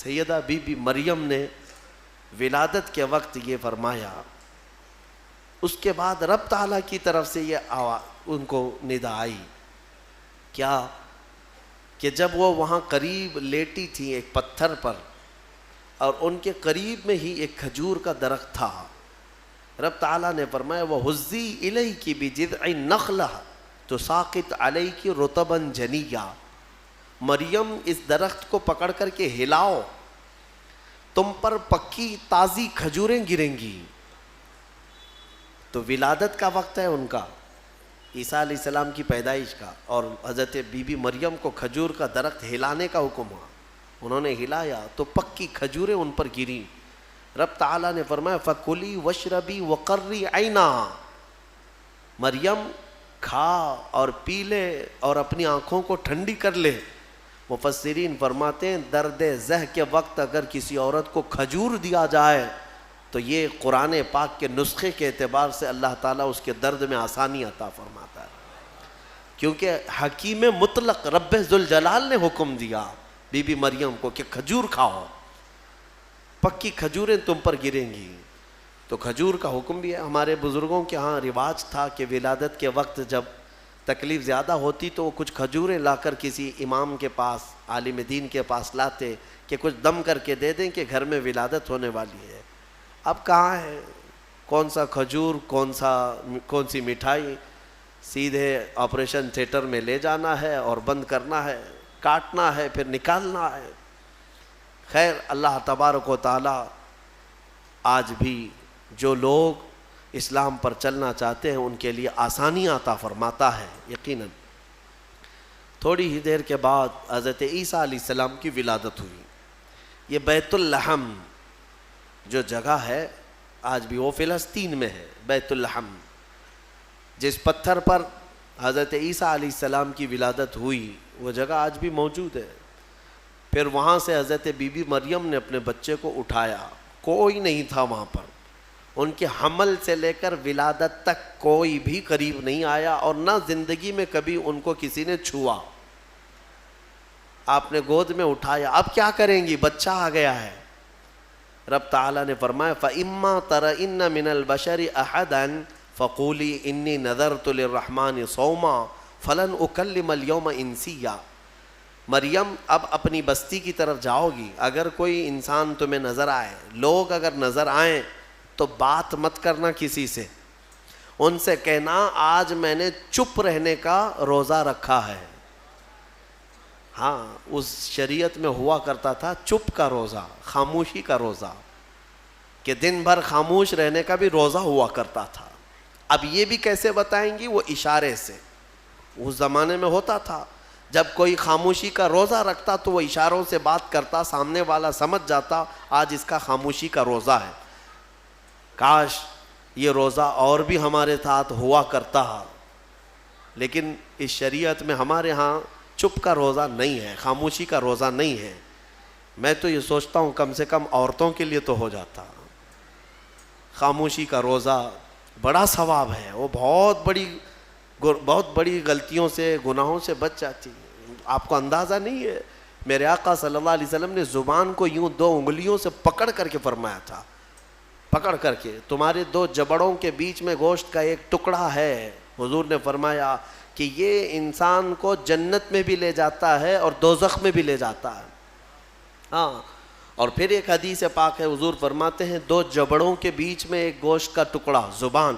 Syeda be be مریم نے ولادت کے وقت یہ فرمایا، اس کے بعد رب تعالیٰ کی طرف سے یہ ان کو ندا آئی کیا کہ جب وہ وہاں قریب لیٹی تھی ایک پتھر پر، اور ان کے قریب میں ہی ایک کھجور کا درخت تھا، رب تعالیٰ نے فرمایا وَهُزِّي إِلَيْكِ بِجِذْعِ النَّخْلَةِ تُسَاقِطْ عَلَيْكِ رُطَبًا جَنِيًّا، مریم اس درخت کو پکڑ کر کے ہلاؤ، تم پر پکی تازی کھجوریں گریں گی۔ تو ولادت کا وقت ہے ان کا، عیسیٰ علیہ السلام کی پیدائش کا، اور حضرت بی بی مریم کو کھجور کا درخت ہلانے کا حکم ہوا، انہوں نے ہلایا تو پکی کھجوریں ان پر گریں۔ رب تعالیٰ نے فرمایا فَكُلِي وَاشْرَبِي وَقَرِّي عَيْنًا، مریم کھا اور پی لے اور اپنی آنکھوں کو ٹھنڈی کر لے۔ مفسرین فرماتے ہیں درد زہ کے وقت اگر کسی عورت کو کھجور دیا جائے تو یہ قرآن پاک کے نسخے کے اعتبار سے اللہ تعالیٰ اس کے درد میں آسانی عطا فرماتا ہے، کیونکہ حکیم مطلق رب ذوالجلال نے حکم دیا بی بی مریم کو کہ کھجور کھاؤ، پکی کھجوریں تم پر گریں گی۔ تو کھجور کا حکم بھی ہے۔ ہمارے بزرگوں کے ہاں رواج تھا کہ ولادت کے وقت جب تکلیف زیادہ ہوتی تو وہ کچھ کھجوریں لا کر کسی امام کے پاس، عالم دین کے پاس لاتے کہ کچھ دم کر کے دے دیں کہ گھر میں ولادت ہونے والی ہے۔ اب کہاں ہے کون سا کھجور، کون سی مٹھائی، سیدھے آپریشن تھیٹر میں لے جانا ہے اور بند کرنا ہے، کاٹنا ہے پھر نکالنا ہے۔ خیر اللہ تبارک و تعالی آج بھی جو لوگ اسلام پر چلنا چاہتے ہیں ان کے لیے آسانی عطا فرماتا ہے یقیناً۔ تھوڑی ہی دیر کے بعد حضرت عیسیٰ علیہ السلام کی ولادت ہوئی۔ یہ بیت اللحم جو جگہ ہے آج بھی وہ فلسطین میں ہے، بیت اللحم، جس پتھر پر حضرت عیسیٰ علیہ السلام کی ولادت ہوئی وہ جگہ آج بھی موجود ہے۔ پھر وہاں سے حضرت بی بی مریم نے اپنے بچے کو اٹھایا، کوئی نہیں تھا وہاں پر، ان کے حمل سے لے کر ولادت تک کوئی بھی قریب نہیں آیا، اور نہ زندگی میں کبھی ان کو کسی نے چھوا۔ آپ نے گود میں اٹھایا، اب کیا کریں گی، بچہ آ گیا ہے۔ رب تعالیٰ نے فرمایا فَإِمَّا تَرَئِنَّ مِنَ الْبَشَرِ أَحَدًا فَقُولِي إِنِّي نَذَرْتُ لِلرَّحْمَنِ صَوْمًا فَلَنْ أُكَلِّمَ الْيَوْمَ إِنسِيًّا، مریم اب اپنی بستی کی طرف جاؤ گی، اگر کوئی انسان تمہیں نظر آئے، لوگ اگر نظر آئیں تو بات مت کرنا کسی سے، ان سے کہنا آج میں نے چپ رہنے کا روزہ رکھا ہے۔ ہاں اس شریعت میں ہوا کرتا تھا چپ کا روزہ، خاموشی کا روزہ، کہ دن بھر خاموش رہنے کا بھی روزہ ہوا کرتا تھا۔ اب یہ بھی کیسے بتائیں گی، وہ اشارے سے، اس زمانے میں ہوتا تھا جب کوئی خاموشی کا روزہ رکھتا تو وہ اشاروں سے بات کرتا، سامنے والا سمجھ جاتا آج اس کا خاموشی کا روزہ ہے۔ کاش یہ روزہ اور بھی ہمارے ساتھ ہوا کرتا، لیکن اس شریعت میں ہمارے ہاں چپ کا روزہ نہیں ہے، خاموشی کا روزہ نہیں ہے۔ میں تو یہ سوچتا ہوں کم سے کم عورتوں کے لیے تو ہو جاتا، خاموشی کا روزہ بڑا ثواب ہے، وہ بہت بڑی غلطیوں سے، گناہوں سے بچ جاتی۔ آپ کو اندازہ نہیں ہے، میرے آقا صلی اللہ علیہ وسلم نے زبان کو یوں 2 انگلیوں سے پکڑ کر کے فرمایا تھا، پکڑ کر کے، تمہارے 2 جبڑوں کے بیچ میں گوشت کا ایک ٹکڑا ہے، حضور نے فرمایا کہ یہ انسان کو جنت میں بھی لے جاتا ہے اور دوزخ میں بھی لے جاتا ہے۔ ہاں، اور پھر ایک حدیث پاک ہے، حضور فرماتے ہیں 2 جبڑوں کے بیچ میں ایک گوشت کا ٹکڑا زبان،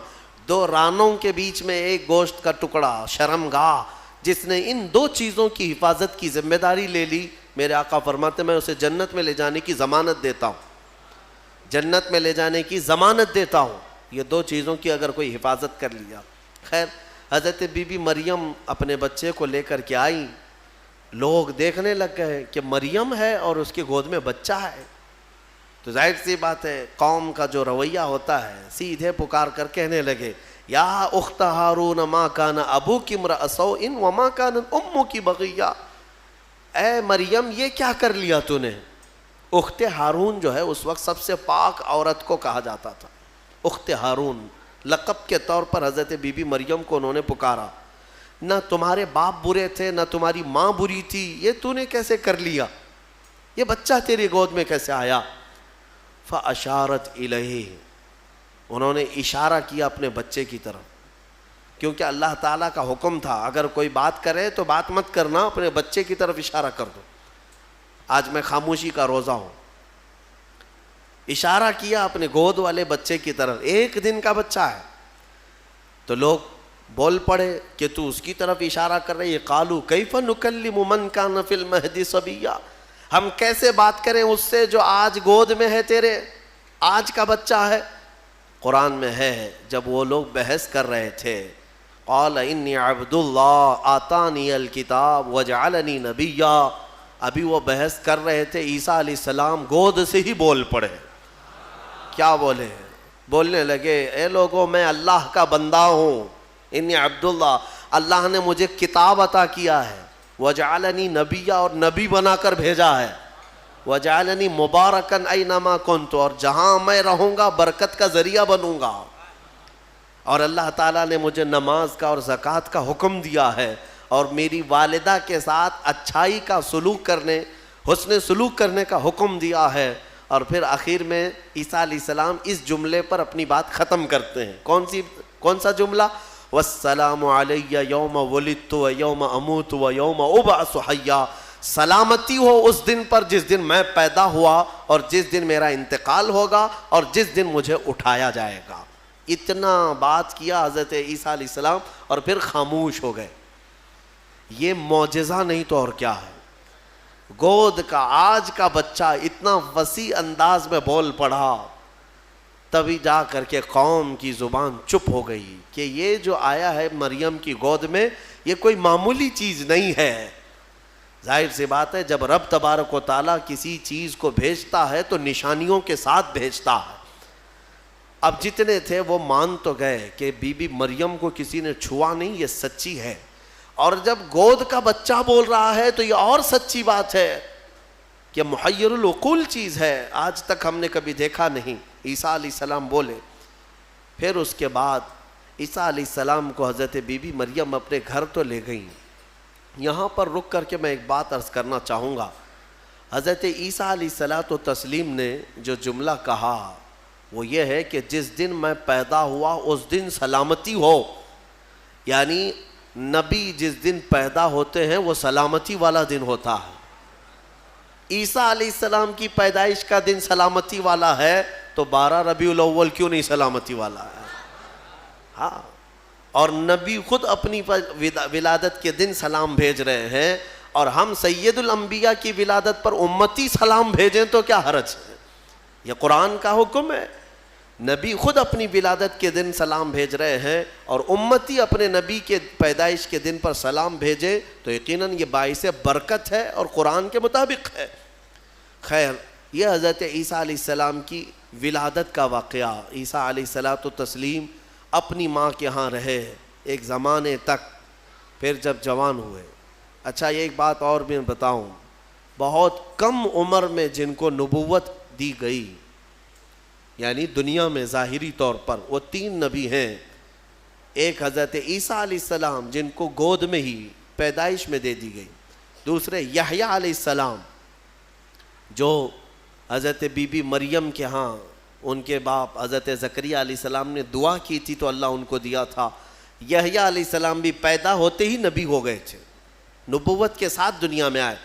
2 رانوں کے بیچ میں ایک گوشت کا ٹکڑا شرمگاہ، جس نے ان 2 چیزوں کی حفاظت کی ذمہ داری لے لی، میرے آقا فرماتے میں اسے جنت میں لے جانے کی ضمانت دیتا ہوں، جنت میں لے جانے کی ضمانت دیتا ہوں، یہ 2 چیزوں کی اگر کوئی حفاظت کر لیا۔ خیر حضرت بی بی مریم اپنے بچے کو لے کر کے آئیں، لوگ دیکھنے لگ گئے کہ مریم ہے اور اس کی گود میں بچہ ہے، تو ظاہر سی بات ہے قوم کا جو رویہ ہوتا ہے، سیدھے پکار کر کہنے لگے یا اخت ہارون ما کان ابوک امرأ سوء وما کانت امک بغیہ، اے مریم یہ کیا کر لیا تو نے۔ اخت ہارون جو ہے اس وقت سب سے پاک عورت کو کہا جاتا تھا، اخت ہارون لقب کے طور پر حضرت بی بی مریم کو انہوں نے پکارا، نہ تمہارے باپ برے تھے نہ تمہاری ماں بری تھی، یہ تو نے کیسے کر لیا۔ یہ بچہ تیری گود میں کیسے آیا؟ فاشارت الیہ، انہوں نے اشارہ کیا اپنے بچے کی طرف، کیونکہ اللہ تعالیٰ کا حکم تھا اگر کوئی بات کرے تو بات مت کرنا، اپنے بچے کی طرف اشارہ کر دو۔ آج میں خاموشی کا روزہ ہوں، اشارہ کیا اپنے گود والے بچے کی طرف، 1 دن کا بچہ ہے، تو لوگ بول پڑے کہ تو اس کی طرف اشارہ کر رہے، قالوا کیف نکلم من کان فی المہد صبیا، ہم کیسے بات کریں اس سے جو آج گود میں ہے تیرے، آج کا بچہ ہے۔ قرآن میں ہے جب وہ لوگ بحث کر رہے تھے، قال انی عبد اللہ آتانی الکتاب وجعلنی نبیا، ابھی وہ بحث کر رہے تھے، عیسیٰ علیہ السلام گود سے ہی بول پڑے۔ کیا بولے؟ بولنے لگے اے لوگوں میں اللہ کا بندہ ہوں، انی عبداللہ، اللہ نے مجھے کتاب عطا کیا ہے، وجعلنی نبیا، اور نبی بنا کر بھیجا ہے، وجعلنی مبارکن اینما کنت، اور جہاں میں رہوں گا برکت کا ذریعہ بنوں گا، اور اللہ تعالیٰ نے مجھے نماز کا اور زکوٰۃ کا حکم دیا ہے، اور میری والدہ کے ساتھ اچھائی کا سلوک کرنے، حسن سلوک کرنے کا حکم دیا ہے۔ اور پھر آخر میں عیسیٰ علیہ السلام اس جملے پر اپنی بات ختم کرتے ہیں، کون سا جملہ؟ والسلام علی یوم ولدت و یوم اموت و یوم ابعث حیا، سلامتی ہو اس دن پر جس دن میں پیدا ہوا اور جس دن میرا انتقال ہوگا اور جس دن مجھے اٹھایا جائے گا۔ اتنا بات کیا حضرت عیسیٰ علیہ السلام اور پھر خاموش ہو گئے۔ یہ معجزہ نہیں تو اور کیا ہے؟ گود کا آج کا بچہ اتنا وسیع انداز میں بول پڑا، تبھی جا کر کے قوم کی زبان چپ ہو گئی کہ یہ جو آیا ہے مریم کی گود میں یہ کوئی معمولی چیز نہیں ہے۔ ظاہر سی بات ہے جب رب تبارک و تعالیٰ کسی چیز کو بھیجتا ہے تو نشانیوں کے ساتھ بھیجتا ہے۔ اب جتنے تھے وہ مان تو گئے کہ بی بی مریم کو کسی نے چھوا نہیں، یہ سچی ہے، اور جب گود کا بچہ بول رہا ہے تو یہ اور سچی بات ہے کہ محیر العقول چیز ہے، آج تک ہم نے کبھی دیکھا نہیں۔ عیسیٰ علیہ السلام بولے، پھر اس کے بعد عیسیٰ علیہ السلام کو حضرت بی بی مریم اپنے گھر تو لے گئیں۔ یہاں پر رک کر کے میں ایک بات عرض کرنا چاہوں گا، حضرت عیسیٰ علیہ الصلوۃ والتسلیم نے جو جملہ کہا وہ یہ ہے کہ جس دن میں پیدا ہوا اس دن سلامتی ہو، یعنی نبی جس دن پیدا ہوتے ہیں وہ سلامتی والا دن ہوتا ہے۔ عیسیٰ علیہ السلام کی پیدائش کا دن سلامتی والا ہے تو 12 ربیع الاول کیوں نہیں سلامتی والا ہے؟ ہاں، اور نبی خود اپنی ولادت کے دن سلام بھیج رہے ہیں، اور ہم سید الانبیاء کی ولادت پر امتی سلام بھیجیں تو کیا حرج ہے؟ یہ قرآن کا حکم ہے۔ نبی خود اپنی ولادت کے دن سلام بھیج رہے ہیں اور امتی اپنے نبی کے پیدائش کے دن پر سلام بھیجے تو یقیناً یہ باعث برکت ہے اور قرآن کے مطابق ہے۔ خیر، یہ حضرت عیسیٰ علیہ السلام کی ولادت کا واقعہ۔ عیسیٰ علیہ الصلوۃ والتسلیم اپنی ماں کے ہاں رہے ایک زمانے تک، پھر جب جوان ہوئے۔ اچھا، یہ ایک بات اور بھی بتاؤں، بہت کم عمر میں جن کو نبوت دی گئی، یعنی دنیا میں ظاہری طور پر، وہ 3 نبی ہیں۔ ایک حضرت عیسیٰ علیہ السلام جن کو گود میں ہی پیدائش میں دے دی گئی، دوسرے یحییٰ علیہ السلام جو حضرت بی بی مریم کے ہاں ان کے باپ حضرت زکریا علیہ السلام نے دعا کی تھی تو اللہ ان کو دیا تھا۔ یحییٰ علیہ السلام بھی پیدا ہوتے ہی نبی ہو گئے تھے، نبوت کے ساتھ دنیا میں آئے۔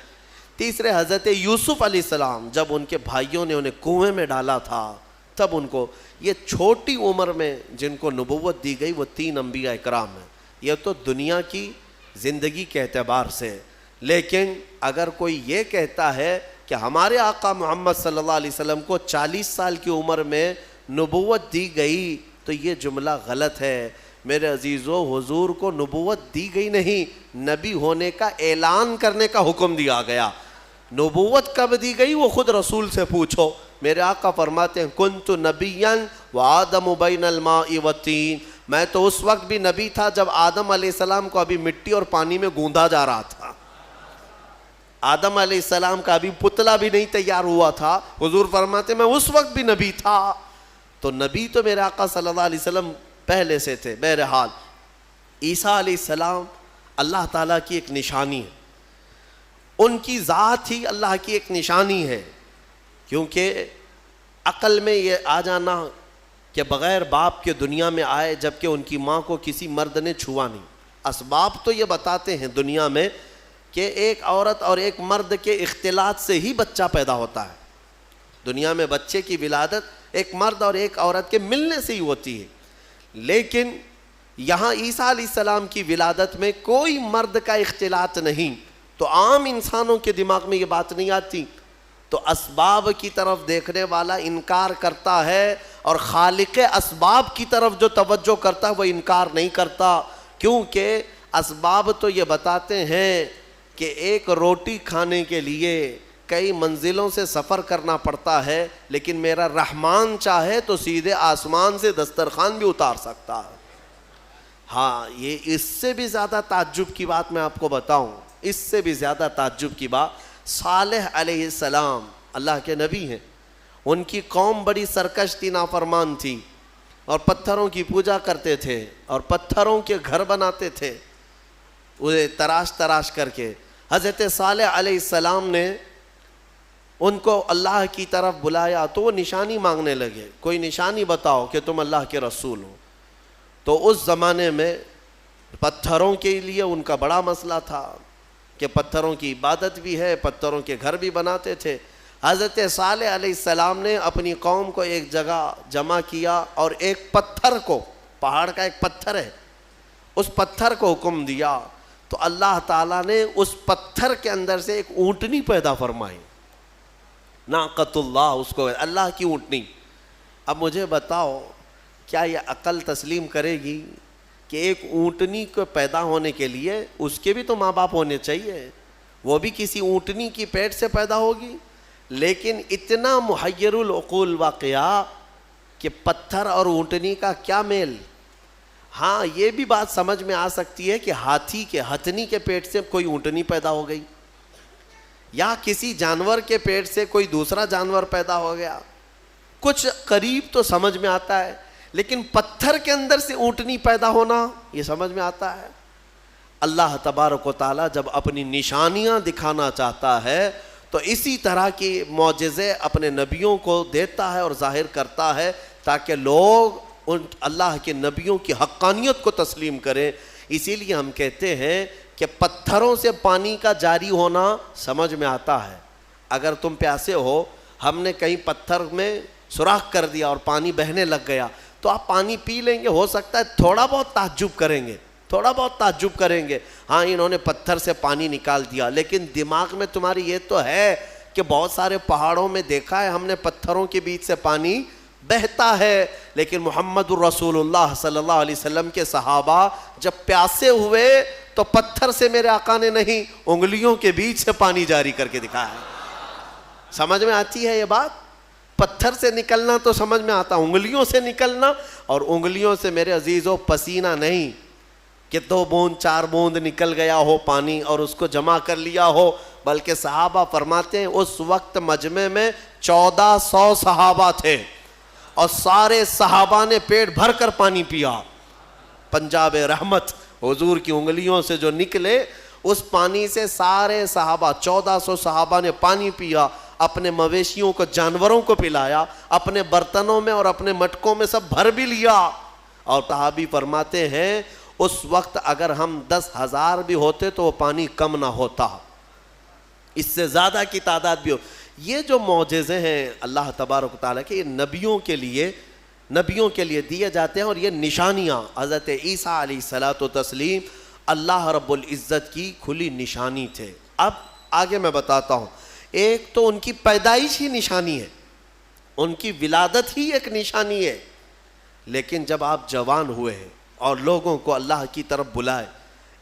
تیسرے حضرت یوسف علیہ السلام، جب ان کے بھائیوں نے انہیں کنویں میں ڈالا تھا تب ان کو، یہ چھوٹی عمر میں جن کو نبوت دی گئی وہ 3 انبیاء اکرام ہیں۔ یہ تو دنیا کی زندگی کے اعتبار سے، لیکن اگر کوئی یہ کہتا ہے کہ ہمارے آقا محمد صلی اللہ علیہ وسلم کو 40 سال کی عمر میں نبوت دی گئی تو یہ جملہ غلط ہے۔ میرے عزیزو، حضور کو نبوت دی گئی نہیں، نبی ہونے کا اعلان کرنے کا حکم دیا گیا۔ نبوت کب دی گئی وہ خود رسول سے پوچھو۔ میرے آقا فرماتے ہیں کنت نبیا وآدم بین الماء والطین، میں تو اس وقت بھی نبی تھا جب آدم علیہ السلام کو ابھی مٹی اور پانی میں گوندا جا رہا تھا۔ آدم علیہ السلام کا ابھی پتلا بھی نہیں تیار ہوا تھا، حضور فرماتے میں اس وقت بھی نبی تھا۔ تو نبی تو میرے آقا صلی اللہ علیہ وسلم پہلے سے تھے۔ بہرحال عیسیٰ علیہ السلام اللہ تعالیٰ کی ایک نشانی ہے۔ ان کی ذات ہی اللہ کی ایک نشانی ہے، کیونکہ عقل میں یہ آ جانا کہ بغیر باپ کے دنیا میں آئے جبکہ ان کی ماں کو کسی مرد نے چھوا نہیں. اسباب تو یہ بتاتے ہیں دنیا میں کہ ایک عورت اور ایک مرد کے اختلاط سے ہی بچہ پیدا ہوتا ہے. دنیا میں بچے کی ولادت ایک مرد اور ایک عورت کے ملنے سے ہی ہوتی ہے، لیکن یہاں عیسیٰ علیہ السلام کی ولادت میں کوئی مرد کا اختلاط نہیں. تو عام انسانوں کے دماغ میں یہ بات نہیں آتی. تو اسباب کی طرف دیکھنے والا انکار کرتا ہے، اور خالق اسباب کی طرف جو توجہ کرتا ہے وہ انکار نہیں کرتا، کیونکہ اسباب تو یہ بتاتے ہیں کہ ایک روٹی کھانے کے لیے کئی منزلوں سے سفر کرنا پڑتا ہے، لیکن میرا رحمان چاہے تو سیدھے آسمان سے دسترخوان بھی اتار سکتا ہے. ہاں، یہ اس سے بھی زیادہ تعجب کی بات میں آپ کو بتاؤں، اس سے بھی زیادہ تعجب کی بات، صالح علیہ السلام اللہ کے نبی ہیں، ان کی قوم بڑی سرکش تھی، نافرمان تھی، اور پتھروں کی پوجا کرتے تھے اور پتھروں کے گھر بناتے تھے انہیں تراش تراش کر کے. حضرت صالح علیہ السلام نے ان کو اللہ کی طرف بلایا تو وہ نشانی مانگنے لگے، کوئی نشانی بتاؤ کہ تم اللہ کے رسول ہو. تو اس زمانے میں پتھروں کے لیے ان کا بڑا مسئلہ تھا کہ پتھروں کی عبادت بھی ہے، پتھروں کے گھر بھی بناتے تھے. حضرت صالح علیہ السلام نے اپنی قوم کو ایک جگہ جمع کیا اور ایک پتھر کو، پہاڑ کا ایک پتھر ہے، اس پتھر کو حکم دیا. تو اللہ تعالیٰ نے اس پتھر کے اندر سے ایک اونٹنی پیدا فرمائی، ناقۃ اللہ، اس کو اللہ کی اونٹنی. اب مجھے بتاؤ کیا یہ عقل تسلیم کرے گی کہ ایک اونٹنی کو پیدا ہونے کے لیے اس کے بھی تو ماں باپ ہونے چاہیے، وہ بھی کسی اونٹنی کی پیٹ سے پیدا ہوگی؟ لیکن اتنا محیر العقول واقعہ کہ پتھر اور اونٹنی کا کیا میل. ہاں، یہ بھی بات سمجھ میں آ سکتی ہے کہ ہاتھی کے ہتھنی کے پیٹ سے کوئی اونٹنی پیدا ہو گئی، یا کسی جانور کے پیٹ سے کوئی دوسرا جانور پیدا ہو گیا، کچھ قریب تو سمجھ میں آتا ہے. لیکن پتھر کے اندر سے اونٹنی پیدا ہونا یہ سمجھ میں آتا ہے؟ اللہ تبارک و تعالیٰ جب اپنی نشانیاں دکھانا چاہتا ہے تو اسی طرح کی معجزے اپنے نبیوں کو دیتا ہے اور ظاہر کرتا ہے تاکہ لوگ ان اللہ کے نبیوں کی حقانیت کو تسلیم کریں. اسی لیے ہم کہتے ہیں کہ پتھروں سے پانی کا جاری ہونا سمجھ میں آتا ہے. اگر تم پیاسے ہو، ہم نے کہیں پتھر میں سوراخ کر دیا اور پانی بہنے لگ گیا تو آپ پانی پی لیں گے، ہو سکتا ہے تھوڑا بہت تعجب کریں گے، تھوڑا بہت تعجب کریں گے، ہاں انہوں نے پتھر سے پانی نکال دیا. لیکن دماغ میں تمہاری یہ تو ہے کہ بہت سارے پہاڑوں میں دیکھا ہے ہم نے پتھروں کے بیچ سے پانی بہتا ہے. لیکن محمد الرسول اللہ صلی اللہ علیہ وسلم کے صحابہ جب پیاسے ہوئے تو پتھر سے میرے آقا نے نہیں، انگلیوں کے بیچ سے پانی جاری کر کے دکھایا ہے. سمجھ میں آتی ہے یہ بات؟ پتھر سے نکلنا تو سمجھ میں آتا، انگلیوں سے نکلنا، اور انگلیوں سے میرے عزیزو پسینہ نہیں کہ 2 بوند 4 بوند نکل گیا ہو پانی اور اس کو جمع کر لیا ہو، بلکہ صحابہ فرماتے ہیں اس وقت مجمع میں 1400 صحابہ تھے اور سارے صحابہ نے پیٹ بھر کر پانی پیا. پنجاب رحمت حضور کی انگلیوں سے جو نکلے اس پانی سے سارے صحابہ 1400 صحابہ نے پانی پیا، اپنے مویشیوں کو، جانوروں کو پلایا، اپنے برتنوں میں اور اپنے مٹکوں میں سب بھر بھی لیا. اور صحابی فرماتے ہیں اس وقت اگر ہم 10,000 بھی ہوتے تو وہ پانی کم نہ ہوتا، اس سے زیادہ کی تعداد بھی ہو. یہ جو معجزے ہیں اللہ تبارک و تعالیٰ کے، یہ نبیوں کے لیے دیے جاتے ہیں، اور یہ نشانیاں حضرت عیسیٰ علیہ الصلوۃ والتسلیم اللہ رب العزت کی کھلی نشانی تھے. اب آگے میں بتاتا ہوں. ایک تو ان کی پیدائش ہی نشانی ہے، ان کی ولادت ہی ایک نشانی ہے. لیکن جب آپ جوان ہوئے ہیں اور لوگوں کو اللہ کی طرف بلائے،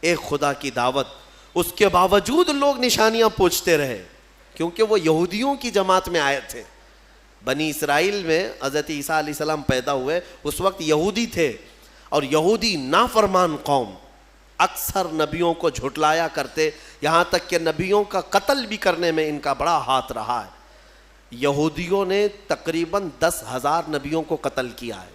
ایک خدا کی دعوت، اس کے باوجود لوگ نشانیاں پوچھتے رہے، کیونکہ وہ یہودیوں کی جماعت میں آئے تھے. بنی اسرائیل میں حضرت عیسیٰ علیہ السلام پیدا ہوئے، اس وقت یہودی تھے، اور یہودی نافرمان قوم اکثر نبیوں کو جھٹلایا کرتے، یہاں تک کہ نبیوں کا قتل بھی کرنے میں ان کا بڑا ہاتھ رہا ہے. یہودیوں نے تقریباً 10,000 نبیوں کو قتل کیا ہے.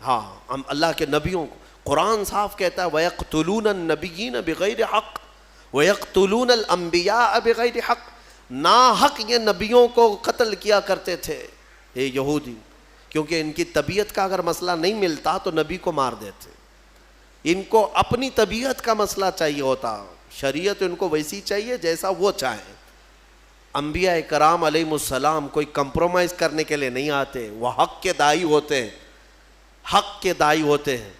ہاں، ہم اللہ کے نبیوں کو، قرآن صاف کہتا ہے وَيَقْتُلُونَ النَّبِيِّينَ بِغَيْرِ حَقٍّ، وَيَقْتُلُونَ الْأَنْبِيَاءَ بِغَيْرِ حق، نا حق یہ نبیوں کو قتل کیا کرتے تھے یہ یہودی، کیونکہ ان کی طبیعت کا اگر مسئلہ نہیں ملتا تو نبی کو مار دیتے. ان کو اپنی طبیعت کا مسئلہ چاہیے ہوتا، شریعت ان کو ویسی چاہیے جیسا وہ چاہیں. انبیاء کرام علیہ السلام کوئی کمپرومائز کرنے کے لیے نہیں آتے، وہ حق کے داعی ہوتے ہیں، حق کے داعی ہوتے ہیں.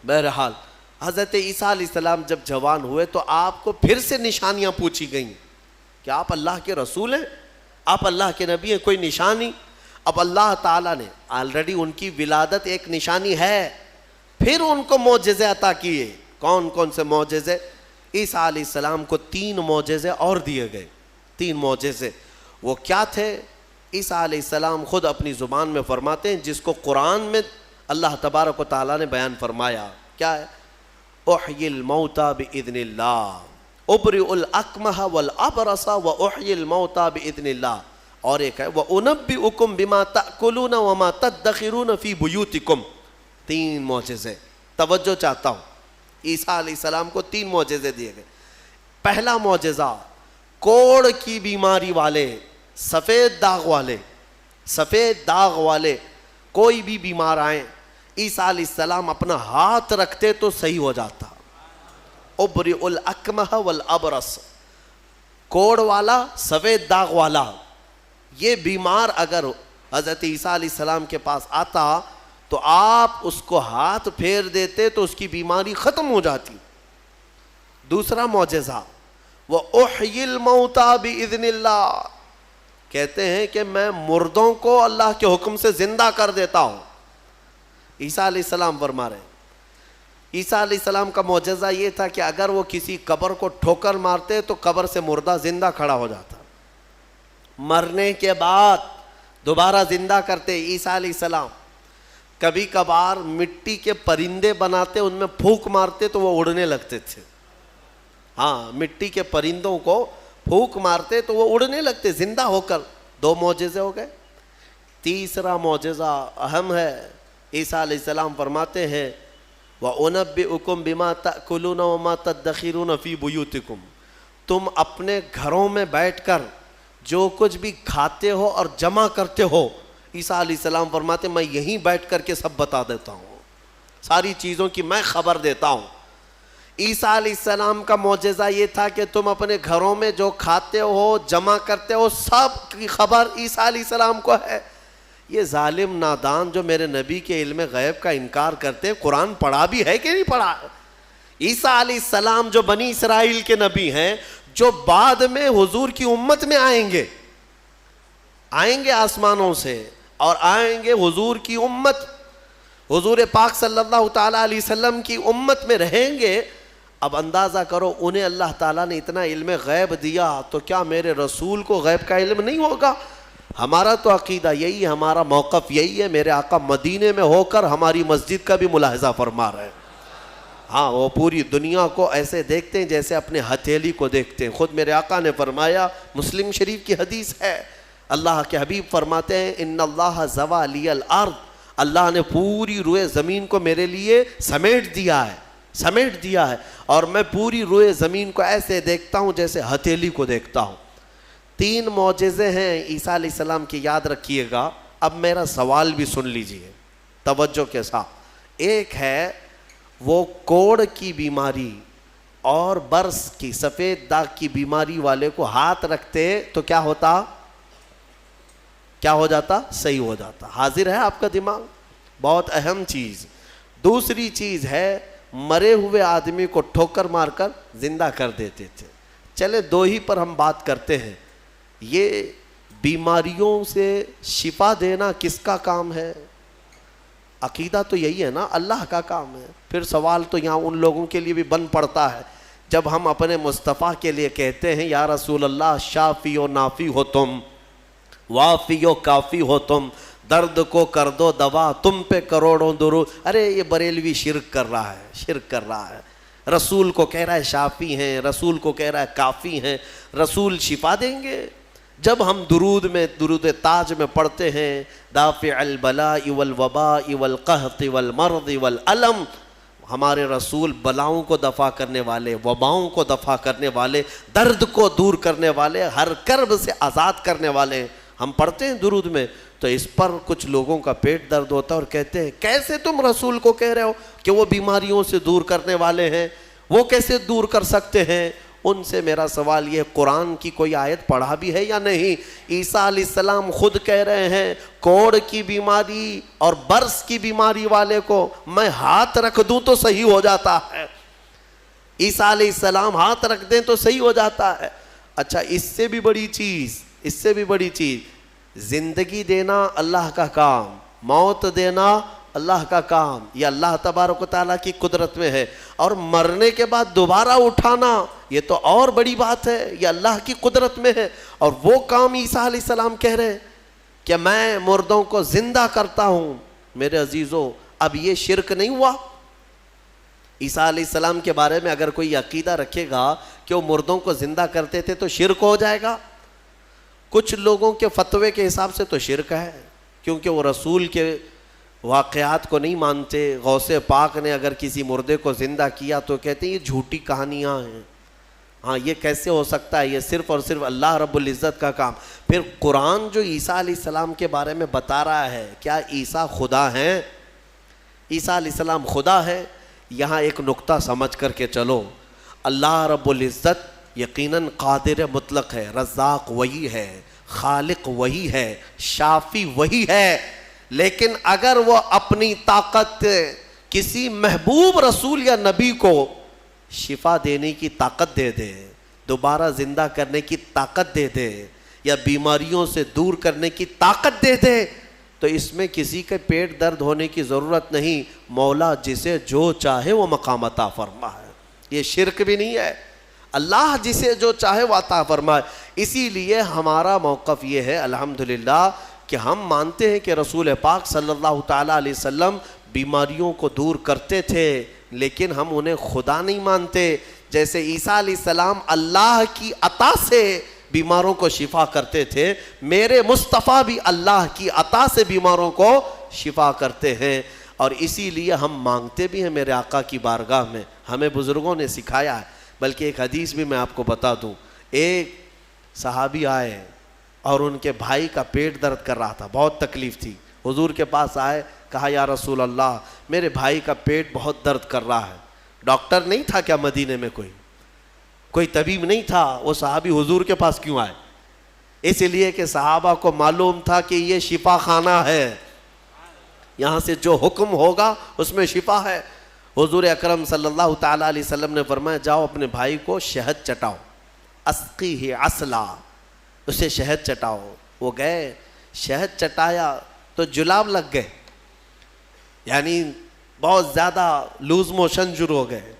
بہرحال حضرت عیسیٰ علیہ السلام جب جوان ہوئے تو آپ کو پھر سے نشانیاں پوچھی گئیں کہ آپ اللہ کے رسول ہیں، آپ اللہ کے نبی ہیں، کوئی نشانی؟ اب اللہ تعالیٰ نے آلریڈی ان کی ولادت ایک نشانی ہے، پھر ان کو معجزے عطا کیے. کون کون سے معجزے؟ عیسیٰ علیہ السلام کو 3 معجزے اور دیے گئے. 3 معجزے وہ کیا تھے؟ عیسیٰ علیہ السلام خود اپنی زبان میں فرماتے ہیں، جس کو قرآن میں اللہ تبارک و تعالیٰ نے بیان فرمایا. کیا ہے؟ احیی الموتى باذن اللہ، ابرئ الاکمہ والابرص واحیی الموتى باذن اللہ. اور ایک ہے وانبئکم بما تاکلون وما تدخرون فی بیوتکم. 3 معجزے. توجہ چاہتا ہوں، عیسیٰ علیہ السلام کو 3 معجزے دیے گئے. پہلا معجزہ، کوڑ کی بیماری والے، سفید داغ والے کوئی بھی بیمار آئیں، عیسیٰ علیہ السلام اپنا ہاتھ رکھتے تو صحیح ہو جاتا. ابرئ الاکمہ والابرص، کوڑ والا، سفید داغ والا، یہ بیمار اگر حضرت عیسیٰ علیہ السلام کے پاس آتا تو آپ اس کو ہاتھ پھیر دیتے تو اس کی بیماری ختم ہو جاتی. دوسرا معجزہ، وَأُحْيِي الْمَوْتَى بِإِذْنِ اللَّهِ، کہتے ہیں کہ میں مردوں کو اللہ کے حکم سے زندہ کر دیتا ہوں. عیسیٰ علیہ السلام فرما رہے ہیں. عیسیٰ علیہ السلام کا معجزہ یہ تھا کہ اگر وہ کسی قبر کو ٹھوکر مارتے تو قبر سے مردہ زندہ کھڑا ہو جاتا، مرنے کے بعد دوبارہ زندہ کرتے عیسیٰ علیہ السلام. کبھی کبھار مٹی کے پرندے بناتے، ان میں پھونک مارتے تو وہ اڑنے لگتے تھے. ہاں، مٹی کے پرندوں کو پھونک مارتے تو وہ اڑنے لگتے زندہ ہو کر. 2 معجزے ہو گئے. تیسرا معجزہ اہم ہے. عیسیٰ علیہ السلام فرماتے ہیں وَأُنَبِّئُكُمْ بِمَا تَأْكُلُونَ وَمَا تَدَّخِرُونَ فِي بُيُوتِكُمْ، تم اپنے گھروں میں بیٹھ کر جو کچھ بھی کھاتے ہو اور جمع کرتے ہو، عیسیٰ علیہ السلام فرماتے میں یہیں بیٹھ کر کے سب بتا دیتا ہوں، ساری چیزوں کی میں خبر دیتا ہوں. عیسیٰ علیہ السلام کا معجزہ یہ تھا کہ تم اپنے گھروں میں جو کھاتے ہو، جمع کرتے ہو، سب کی خبر عیسیٰ علیہ السلام کو ہے. یہ ظالم نادان جو میرے نبی کے علم غیب کا انکار کرتے ہیں، قرآن پڑھا بھی ہے کہ نہیں پڑھا؟ عیسیٰ علیہ السلام جو بنی اسرائیل کے نبی ہیں، جو بعد میں حضور کی امت میں آئیں گے آسمانوں سے، اور آئیں گے حضور کی امت، حضور پاک صلی اللہ تعالیٰ علیہ وسلم کی امت میں رہیں گے. اب اندازہ کرو، انہیں اللہ تعالیٰ نے اتنا علم غیب دیا تو کیا میرے رسول کو غیب کا علم نہیں ہوگا؟ ہمارا تو عقیدہ یہی ہے، ہمارا موقف یہی ہے. میرے آقا مدینے میں ہو کر ہماری مسجد کا بھی ملاحظہ فرما رہے ہیں. ہاں، وہ پوری دنیا کو ایسے دیکھتے ہیں جیسے اپنے ہتھیلی کو دیکھتے ہیں. خود میرے آقا نے فرمایا، مسلم شریف کی حدیث ہے، اللہ کے حبیب فرماتے ہیں ان اللہ زوى لی الارض، اللہ نے پوری روئے زمین کو میرے لیے سمیٹ دیا ہے، اور میں پوری روئے زمین کو ایسے دیکھتا ہوں جیسے ہتھیلی کو دیکھتا ہوں. 3 معجزے ہیں عیسیٰ علیہ السلام کی، یاد رکھیے گا. اب میرا سوال بھی سن لیجئے توجہ کے ساتھ. ایک ہے وہ کوڑ کی بیماری اور برس کی، سفید داغ کی بیماری والے کو ہاتھ رکھتے تو کیا ہو جاتا؟ صحیح ہو جاتا. حاضر ہے آپ کا دماغ؟ بہت اہم چیز. دوسری چیز ہے مرے ہوئے آدمی کو ٹھوکر مار کر زندہ کر دیتے تھے. چلے 2 ہی پر ہم بات کرتے ہیں. یہ بیماریوں سے شفا دینا کس کا کام ہے؟ عقیدہ تو یہی ہے نا، اللہ کا کام ہے. پھر سوال تو یہاں ان لوگوں کے لیے بھی بن پڑتا ہے جب ہم اپنے مصطفیٰ کے لیے کہتے ہیں یا رسول اللہ شافی و نافی ہو تم، وافی و کافی ہو تم، درد کو کر دو دوا، تم پہ کروڑوں درود. ارے یہ بریلوی شرک کر رہا ہے. رسول کو کہہ رہا ہے شافی ہیں، رسول کو کہہ رہا ہے کافی ہیں. رسول شفا دیں گے؟ جب ہم درود تاج میں پڑھتے ہیں دافع البلاء والوباء والقحط والمرض والالم ہمارے رسول بلاؤں کو دفع کرنے والے، وباؤں کو دفع کرنے والے، درد کو دور کرنے والے، ہر کرب سے آزاد کرنے والے. ہم پڑھتے ہیں درود میں تو اس پر کچھ لوگوں کا پیٹ درد ہوتا ہے اور کہتے ہیں کیسے تم رسول کو کہہ رہے ہو کہ وہ بیماریوں سے دور کرنے والے ہیں، وہ کیسے دور کر سکتے ہیں؟ ان سے میرا سوال یہ، قرآن کی کوئی آیت پڑھا بھی ہے یا نہیں؟ عیسیٰ علیہ السلام خود کہہ رہے ہیں کوڑ کی بیماری اور برس کی بیماری والے کو میں ہاتھ رکھ دوں تو صحیح ہو جاتا ہے. عیسیٰ علیہ السلام ہاتھ رکھ دیں تو صحیح ہو جاتا ہے. اچھا اس سے بھی بڑی چیز، زندگی دینا اللہ کا کام، موت دینا اللہ کا کام، یہ اللہ تبارک و تعالیٰ کی قدرت میں ہے. اور مرنے کے بعد دوبارہ اٹھانا یہ تو اور بڑی بات ہے، یہ اللہ کی قدرت میں ہے. اور وہ کام عیسیٰ علیہ السلام کہہ رہے ہیں کہ میں مردوں کو زندہ کرتا ہوں. میرے عزیزو، اب یہ شرک نہیں ہوا؟ عیسیٰ علیہ السلام کے بارے میں اگر کوئی عقیدہ رکھے گا کہ وہ مردوں کو زندہ کرتے تھے تو شرک ہو جائے گا. کچھ لوگوں کے فتوے کے حساب سے تو شرک ہے، کیونکہ وہ رسول کے واقعات کو نہیں مانتے. غوث پاک نے اگر کسی مردے کو زندہ کیا تو کہتے ہیں یہ جھوٹی کہانیاں ہیں. ہاں یہ کیسے ہو سکتا ہے؟ یہ صرف اور صرف اللہ رب العزت کا کام. پھر قرآن جو عیسیٰ علیہ السلام کے بارے میں بتا رہا ہے، کیا عیسیٰ خدا ہیں؟ عیسیٰ علیہ السلام خدا ہے؟ یہاں ایک نقطہ سمجھ کر کے چلو. اللہ رب العزت یقیناً قادر مطلق ہے، رزاق وہی ہے، خالق وہی ہے، شافی وہی ہے. لیکن اگر وہ اپنی طاقت کسی محبوب رسول یا نبی کو شفا دینے کی طاقت دے دے، دوبارہ زندہ کرنے کی طاقت دے دے، یا بیماریوں سے دور کرنے کی طاقت دے دے، تو اس میں کسی کے پیٹ درد ہونے کی ضرورت نہیں. مولا جسے جو چاہے وہ مقام عطا فرمائے. یہ شرک بھی نہیں ہے. اللہ جسے جو چاہے وہ عطا فرمائے. اسی لیے ہمارا موقف یہ ہے الحمدللہ کہ ہم مانتے ہیں کہ رسول پاک صلی اللہ تعالیٰ علیہ وسلم بیماریوں کو دور کرتے تھے، لیکن ہم انہیں خدا نہیں مانتے. جیسے عیسیٰ علیہ السلام اللہ کی عطا سے بیماروں کو شفا کرتے تھے، میرے مصطفیٰ بھی اللہ کی عطا سے بیماروں کو شفا کرتے ہیں. اور اسی لیے ہم مانگتے بھی ہیں میرے آقا کی بارگاہ میں. ہمیں بزرگوں نے سکھایا ہے. بلکہ ایک حدیث بھی میں آپ کو بتا دوں. ایک صحابی آئے اور ان کے بھائی کا پیٹ درد کر رہا تھا، بہت تکلیف تھی. حضور کے پاس آئے، کہا یا رسول اللہ میرے بھائی کا پیٹ بہت درد کر رہا ہے. ڈاکٹر نہیں تھا کیا مدینے میں؟ کوئی طبیب نہیں تھا. وہ صحابی حضور کے پاس کیوں آئے؟ اس لیے کہ صحابہ کو معلوم تھا کہ یہ شفا خانہ ہے، یہاں سے جو حکم ہوگا اس میں شفا ہے. حضور اکرم صلی اللہ تعالیٰ علیہ وسلم نے فرمایا جاؤ اپنے بھائی کو شہد چٹاؤ، اسقیہ عسلا، اسے شہد چٹاؤ. وہ گئے، شہد چٹایا تو جلاب لگ گئے، یعنی بہت زیادہ لوز موشن شروع ہو گئے.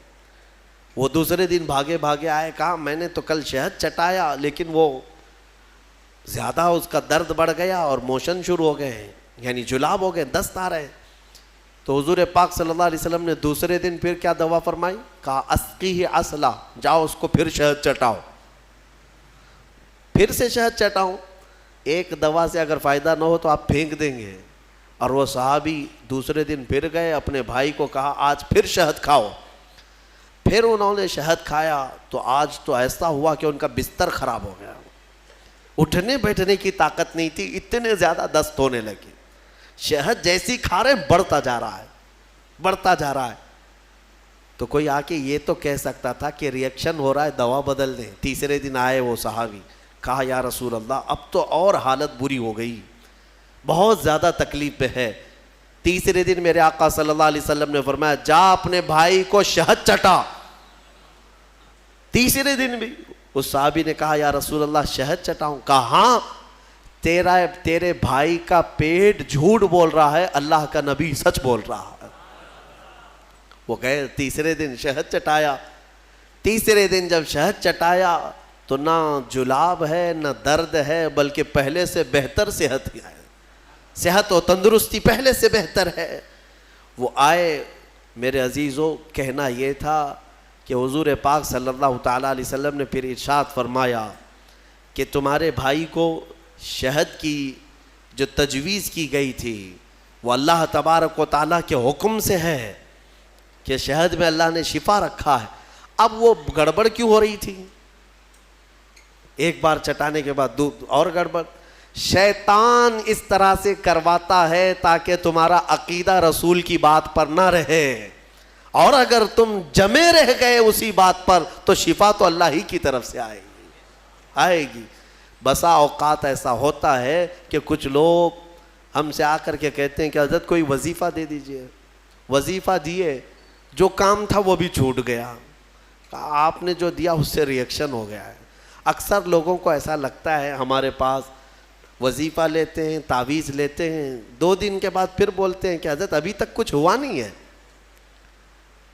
وہ دوسرے دن بھاگے آئے، کہا میں نے تو کل شہد چٹایا لیکن وہ زیادہ اس کا درد بڑھ گیا اور موشن شروع ہو گئے، یعنی جلاب ہو گئے، دست آ رہے. تو حضور پاک صلی اللہ علیہ وسلم نے دوسرے دن پھر کیا دوا فرمائی؟ کہا اسقیہ عسلا، جاؤ اس کو پھر شہد چٹاؤ. پھر سے شہد چٹاؤ. ایک دوا سے اگر فائدہ نہ ہو تو آپ پھینک دیں گے. اور وہ صحابی دوسرے دن پھر گئے، اپنے بھائی کو کہا آج پھر شہد کھاؤ. پھر انہوں نے شہد کھایا تو آج تو ایسا ہوا کہ ان کا بستر خراب ہو گیا، اٹھنے بیٹھنے کی طاقت نہیں تھی، اتنے زیادہ دست ہونے لگے. شہد جیسی کھا رہے بڑھتا جا رہا ہے. تو کوئی آ کے یہ تو کہہ سکتا تھا کہ ریئیکشن ہو رہا ہے دوا بدل دیں. تیسرے دن آئے وہ صحابی، کہا یا رسول اللہ اب تو اور حالت بری ہو گئی، بہت زیادہ تکلیف پہ ہے. تیسرے دن میرے آقا صلی اللہ علیہ وسلم نے فرمایا جا اپنے بھائی کو شہد چٹا. تیسرے دن بھی اس صحابی نے کہا یا رسول اللہ شہد چٹاؤں؟ کہا ہاں، تیرے بھائی کا پیٹ جھوٹ بول رہا ہے، اللہ کا نبی سچ بول رہا ہے. وہ گئے تیسرے دن شہد چٹایا. تیسرے دن جب شہد چٹایا تو نہ جلاب ہے نہ درد ہے، بلکہ پہلے سے بہتر صحت ہے، صحت و تندرستی پہلے سے بہتر ہے. وہ آئے میرے عزیزوں، کہنا یہ تھا کہ حضور پاک صلی اللہ تعالیٰ علیہ وسلم نے پھر ارشاد فرمایا کہ تمہارے بھائی کو شہد کی جو تجویز کی گئی تھی وہ اللہ تبارک و تعالیٰ کے حکم سے ہے. کہ شہد میں اللہ نے شفا رکھا ہے. اب وہ گڑبڑ کیوں ہو رہی تھی؟ ایک بار چٹانے کے بعد دودھ اور گڑبڑ. شیطان اس طرح سے کرواتا ہے تاکہ تمہارا عقیدہ رسول کی بات پر نہ رہے, اور اگر تم جمے رہ گئے اسی بات پر تو شفا تو اللہ ہی کی طرف سے آئے گی. بسا اوقات ایسا ہوتا ہے کہ کچھ لوگ ہم سے آ کر کے کہتے ہیں کہ حضرت کوئی وظیفہ دے دیجئے. وظیفہ دیے, جو کام تھا وہ بھی چھوٹ گیا. آپ نے جو دیا اس سے ریئیکشن ہو گیا ہے. اکثر لوگوں کو ایسا لگتا ہے ہمارے پاس وظیفہ لیتے ہیں, تعویذ لیتے ہیں, 2 دن کے بعد پھر بولتے ہیں کہ حضرت ابھی تک کچھ ہوا نہیں ہے.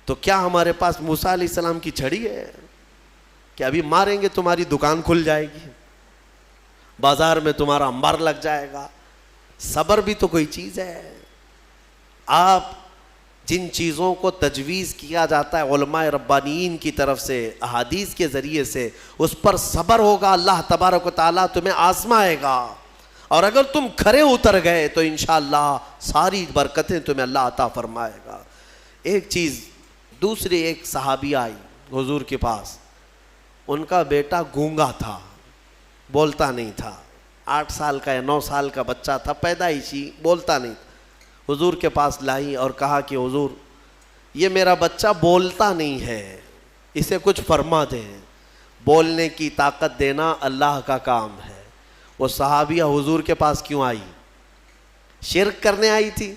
تو کیا ہمارے پاس موسیٰ علیہ السلام کی چھڑی ہے کہ ابھی ماریں گے تمہاری دکان کھل جائے گی, بازار میں تمہارا انبار لگ جائے گا؟ صبر بھی تو کوئی چیز ہے. آپ جن چیزوں کو تجویز کیا جاتا ہے علماء ربانیین کی طرف سے احادیث کے ذریعے سے, اس پر صبر ہوگا, اللہ تبارک و تعالیٰ تمہیں آزمائے گا, اور اگر تم کھرے اتر گئے تو انشاءاللہ ساری برکتیں تمہیں اللہ عطا فرمائے گا. ایک چیز دوسری, ایک صحابی آئی حضور کے پاس, ان کا بیٹا گونگا تھا, بولتا نہیں تھا, 8 سال کا یا 9 سال کا بچہ تھا, پیدائشی, بولتا نہیں تھا. حضور کے پاس لائی اور کہا کہ حضور یہ میرا بچہ بولتا نہیں ہے, اسے کچھ فرما دیں. بولنے کی طاقت دینا اللہ کا کام ہے. وہ صحابیہ حضور کے پاس کیوں آئی؟ شرک کرنے آئی تھی؟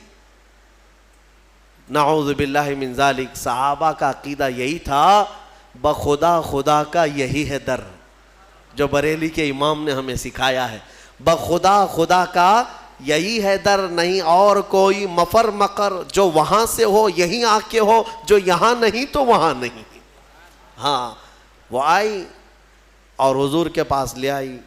نعوذ باللہ من ذالک. صحابہ کا عقیدہ یہی تھا, بخدا خدا کا یہی ہے در, جو بریلی کے امام نے ہمیں سکھایا ہے. بخدا خدا کا یہی ہے در, نہیں اور کوئی مفر مقر, جو وہاں سے ہو یہیں آ کے ہو, جو یہاں نہیں تو وہاں نہیں. ہاں, وہ آئی اور حضور کے پاس لے آئی.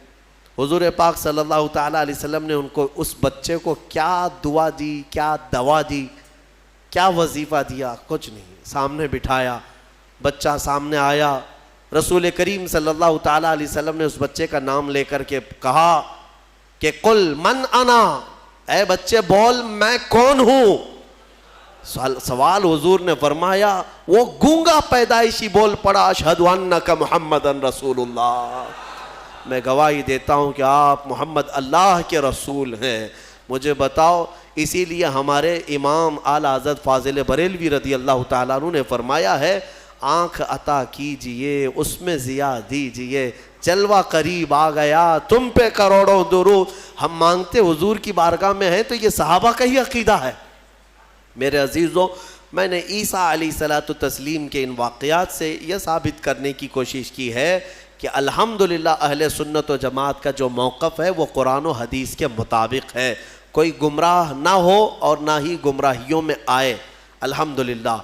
حضور پاک صلی اللہ تعالیٰ علیہ وسلم نے ان کو, اس بچے کو کیا دعا دی, کیا دوا دی, کیا وظیفہ دیا؟ کچھ نہیں. سامنے بٹھایا, بچہ سامنے آیا, رسول کریم صلی اللہ تعالیٰ علیہ وسلم نے اس بچے کا نام لے کر کے کہا کہ قل من انا, اے بچے بول میں کون ہوں. سوال حضور نے فرمایا, وہ گونگا پیدائشی بول پڑا, اشہد انک محمد رسول اللہ, میں گواہی دیتا ہوں کہ آپ محمد اللہ کے رسول ہیں. مجھے بتاؤ, اسی لیے ہمارے امام اعلی حضرت فاضل بریلوی رضی اللہ تعالیٰ عنہ نے فرمایا ہے, آنکھ عطا کیجئے اس میں ضیاء دیجئے, جلوہ قریب آ گیا تم پہ کروڑوں درود. ہم مانگتے حضور کی بارگاہ میں ہیں تو یہ صحابہ کا ہی عقیدہ ہے. میرے عزیزوں, میں نے عیسیٰ علیہ الصلوۃ والتسلیم کے ان واقعات سے یہ ثابت کرنے کی کوشش کی ہے کہ الحمدللہ اہل سنت و جماعت کا جو موقف ہے وہ قرآن و حدیث کے مطابق ہے. کوئی گمراہ نہ ہو اور نہ ہی گمراہیوں میں آئے, الحمدللہ.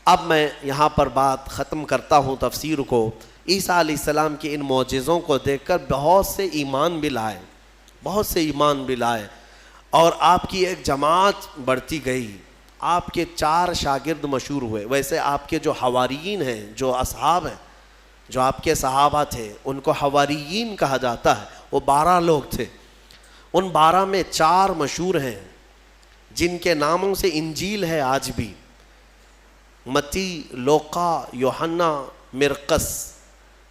اب میں یہاں پر بات ختم کرتا ہوں تفسیر کو. عیسیٰ علیہ السلام کے ان معجزوں کو دیکھ کر بہت سے ایمان بھی لائے, اور آپ کی ایک جماعت بڑھتی گئی. آپ کے 4 شاگرد مشہور ہوئے. ویسے آپ کے جو حواریین ہیں, جو اصحاب ہیں, جو آپ کے صحابہ تھے, ان کو حواریین کہا جاتا ہے. وہ 12 لوگ تھے. ان 12 میں 4 مشہور ہیں جن کے ناموں سے انجیل ہے آج بھی, متی, لوقا, یوحنا, مرقس.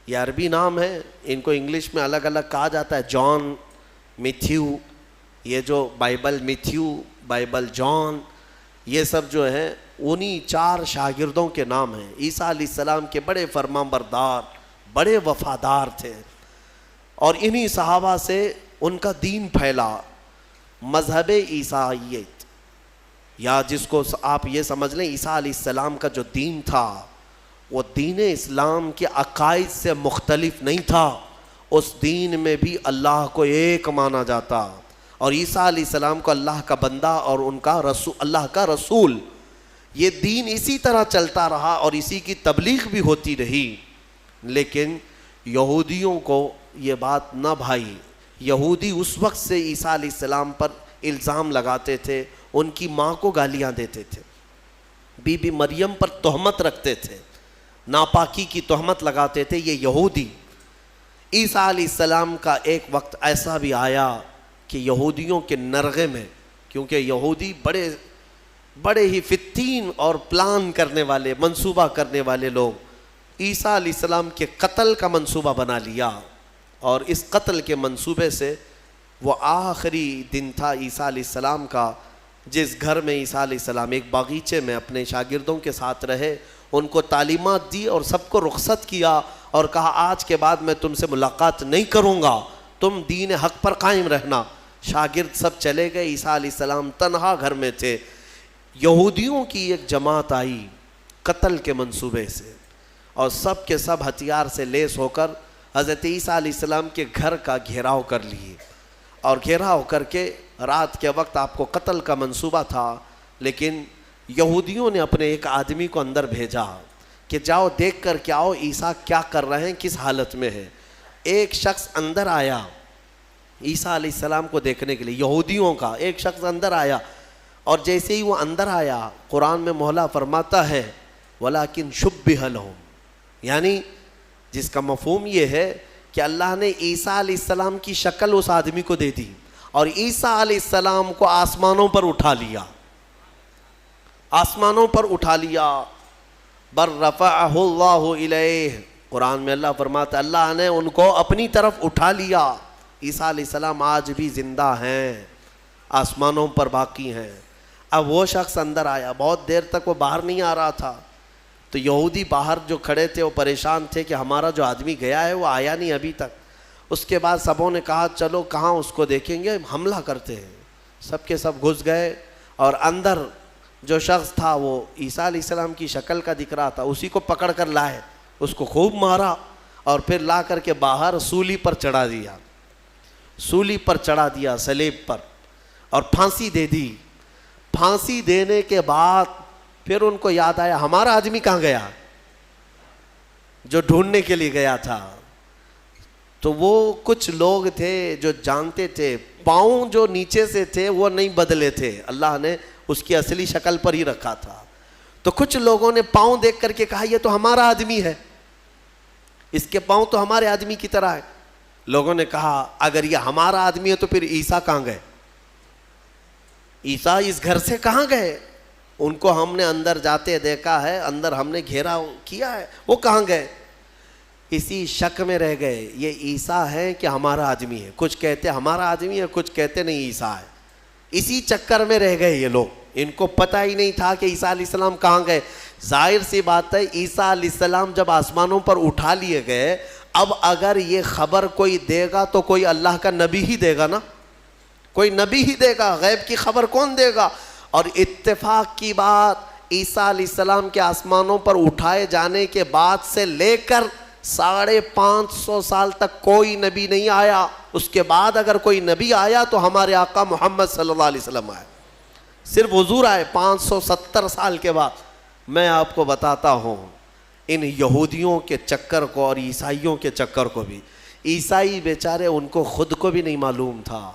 یہ عربی نام ہے, ان کو انگلش میں الگ الگ کہا جاتا ہے, جان, میتھیو. یہ جو بائبل میتھیو, بائبل جان, یہ سب جو ہیں انہی 4 شاگردوں کے نام ہیں. عیسیٰ علیہ السلام کے بڑے فرمانبردار, بڑے وفادار تھے, اور انہی صحابہ سے ان کا دین پھیلا, مذہب عیسائیت, یا جس کو آپ یہ سمجھ لیں عیسیٰ علیہ السلام کا جو دین تھا وہ دین اسلام کے عقائد سے مختلف نہیں تھا. اس دین میں بھی اللہ کو ایک مانا جاتا, اور عیسیٰ علیہ السلام کو اللہ کا بندہ اور ان کا رسول, اللہ کا رسول. یہ دین اسی طرح چلتا رہا اور اسی کی تبلیغ بھی ہوتی رہی. لیکن یہودیوں کو یہ بات نہ بھائی. یہودی اس وقت سے عیسیٰ علیہ السلام پر الزام لگاتے تھے, ان کی ماں کو گالیاں دیتے تھے, بی بی مریم پر تہمت رکھتے تھے, ناپاکی کی تہمت لگاتے تھے یہ یہودی. عیسیٰ علیہ السلام کا ایک وقت ایسا بھی آیا کہ یہودیوں کے نرغے میں, کیونکہ یہودی بڑے ہی فتین اور پلان کرنے والے, منصوبہ کرنے والے لوگ عیسیٰ علیہ السلام کے قتل کا منصوبہ بنا لیا, اور اس قتل کے منصوبے سے وہ آخری دن تھا عیسیٰ علیہ السلام کا, جس گھر میں عیسیٰ علیہ السلام ایک باغیچے میں اپنے شاگردوں کے ساتھ رہے, ان کو تعلیمات دی اور سب کو رخصت کیا اور کہا آج کے بعد میں تم سے ملاقات نہیں کروں گا, تم دین حق پر قائم رہنا. شاگرد سب چلے گئے, عیسیٰ علیہ السلام تنہا گھر میں تھے. یہودیوں کی ایک جماعت آئی قتل کے منصوبے سے, اور سب کے سب ہتھیار سے لیس ہو کر حضرت عیسیٰ علیہ السلام کے گھر کا گھیراؤ کر لیے, اور گھیراؤ کر کے رات کے وقت آپ کو قتل کا منصوبہ تھا, لیکن یہودیوں نے اپنے ایک آدمی کو اندر بھیجا کہ جاؤ دیکھ کر کے آؤ عیسیٰ کیا کر رہے ہیں, کس حالت میں ہے. ایک شخص اندر آیا عیسیٰ علیہ السلام کو دیکھنے کے لیے, یہودیوں کا ایک شخص اندر آیا, اور جیسے ہی وہ اندر آیا قرآن میں مولا فرماتا ہے وَلَكِنْ شُبِّهَ لَهُمْ, یعنی جس کا مفہوم یہ ہے کہ اللہ نے عیسیٰ علیہ السلام کی شکل اس آدمی کو دے دی, اور عیسیٰ علیہ السلام کو آسمانوں پر اٹھا لیا, آسمانوں پر اٹھا لیا. بَلْ رَفَعَهُ اللَّهُ إِلَيْهِ, قرآن میں اللہ فرماتا ہے اللہ نے ان کو اپنی طرف اٹھا لیا. عیسیٰ علیہ السلام آج بھی زندہ ہیں, آسمانوں پر باقی ہیں. اب وہ شخص اندر آیا, بہت دیر تک وہ باہر نہیں آ رہا تھا, تو یہودی باہر جو کھڑے تھے وہ پریشان تھے کہ ہمارا جو آدمی گیا ہے وہ آیا نہیں ابھی تک. اس کے بعد سبوں نے کہا چلو کہاں اس کو دیکھیں گے, حملہ کرتے ہیں. سب کے سب گھس گئے, اور اندر جو شخص تھا وہ عیسیٰ علیہ السلام کی شکل کا دکھ رہا تھا, اسی کو پکڑ کر لائے, اس کو خوب مارا, اور پھر لا کر کے باہر سولی پر چڑھا دیا, سولی پر چڑھا دیا, صلیب پر, اور پھانسی دے دی. پھانسی دینے کے بعد پھر ان کو یاد آیا ہمارا آدمی کہاں گیا جو ڈھونڈنے کے لیے گیا تھا. تو وہ کچھ لوگ تھے جو جانتے تھے پاؤں جو نیچے سے تھے وہ نہیں بدلے تھے, اللہ نے اس کی اصلی شکل پر ہی رکھا تھا. تو کچھ لوگوں نے پاؤں دیکھ کر کے کہا یہ تو ہمارا آدمی ہے, اس کے پاؤں تو ہمارے آدمی کی طرح ہے. لوگوں نے کہا اگر یہ ہمارا آدمی ہے تو پھر عیسیٰ کہاں گئے, عیسیٰ اس گھر سے کہاں گئے, ان کو ہم نے اندر جاتے دیکھا ہے, اندر ہم نے گھیرا کیا ہے, وہ کہاں گئے. اسی شک میں رہ گئے یہ عیسیٰ ہے کہ ہمارا آدمی ہے. کچھ کہتے ہمارا آدمی ہے, کچھ کہتے نہیں عیسیٰ ہے. اسی چکر میں رہ گئے یہ لوگ, ان کو پتہ ہی نہیں تھا کہ عیسیٰ علیہ السلام کہاں گئے. ظاہر سی بات ہے عیسیٰ علیہ السلام جب آسمانوں پر اٹھا لیے گئے, اب اگر یہ خبر کوئی دے گا تو کوئی اللہ کا نبی ہی دے گا نا, کوئی نبی ہی دے گا, غیب کی خبر کون دے گا. اور اتفاق کی بات عیسیٰ علیہ السلام کے آسمانوں پر اٹھائے جانے کے بعد سے لے کر 550 سال تک کوئی نبی نہیں آیا. اس کے بعد اگر کوئی نبی آیا تو ہمارے آقا محمد صلی اللہ علیہ وسلم آئے, صرف حضور آئے 570 سال کے بعد. میں آپ کو بتاتا ہوں ان یہودیوں کے چکر کو اور عیسائیوں کے چکر کو بھی, عیسائی بیچارے ان کو خود کو بھی نہیں معلوم تھا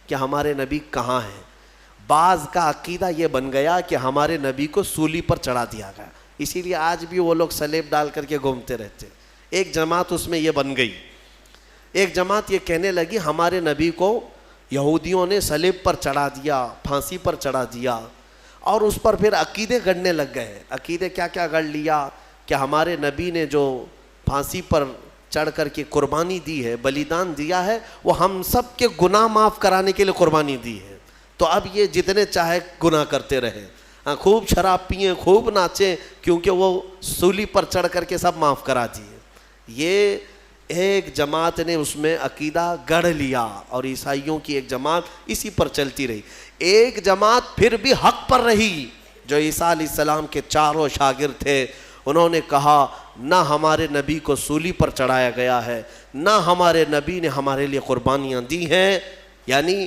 کہ ہمارے نبی کہاں ہیں. بعض کا عقیدہ یہ بن گیا کہ ہمارے نبی کو سولی پر چڑھا دیا گیا, اسی لیے آج بھی وہ لوگ سلیب ڈال کر کے گھومتے رہتے. ایک جماعت اس میں یہ بن گئی, ایک جماعت یہ کہنے لگی ہمارے نبی کو یہودیوں نے سلیب پر چڑھا دیا, پھانسی پر چڑھا دیا, اور اس پر پھر عقیدے گڑنے لگ گئے. عقیدے کیا کیا گڑ لیا کہ ہمارے نبی نے جو پھانسی پر چڑھ کر کے قربانی دی ہے, بلیدان دیا ہے, وہ ہم سب کے گناہ معاف کرانے کے لیے قربانی دی ہے. تو اب یہ جتنے چاہے گناہ کرتے رہے, خوب شراب پئیں, خوب ناچیں, کیونکہ وہ سولی پر چڑھ کر کے سب معاف کرا دیے. یہ ایک جماعت نے اس میں عقیدہ گڑھ لیا, اور عیسائیوں کی ایک جماعت اسی پر چلتی رہی. ایک جماعت پھر بھی حق پر رہی جو عیسیٰ علیہ السلام کے چاروں شاگرد تھے. انہوں نے کہا نہ ہمارے نبی کو سولی پر چڑھایا گیا ہے, نہ ہمارے نبی نے ہمارے لیے قربانیاں دی ہیں, یعنی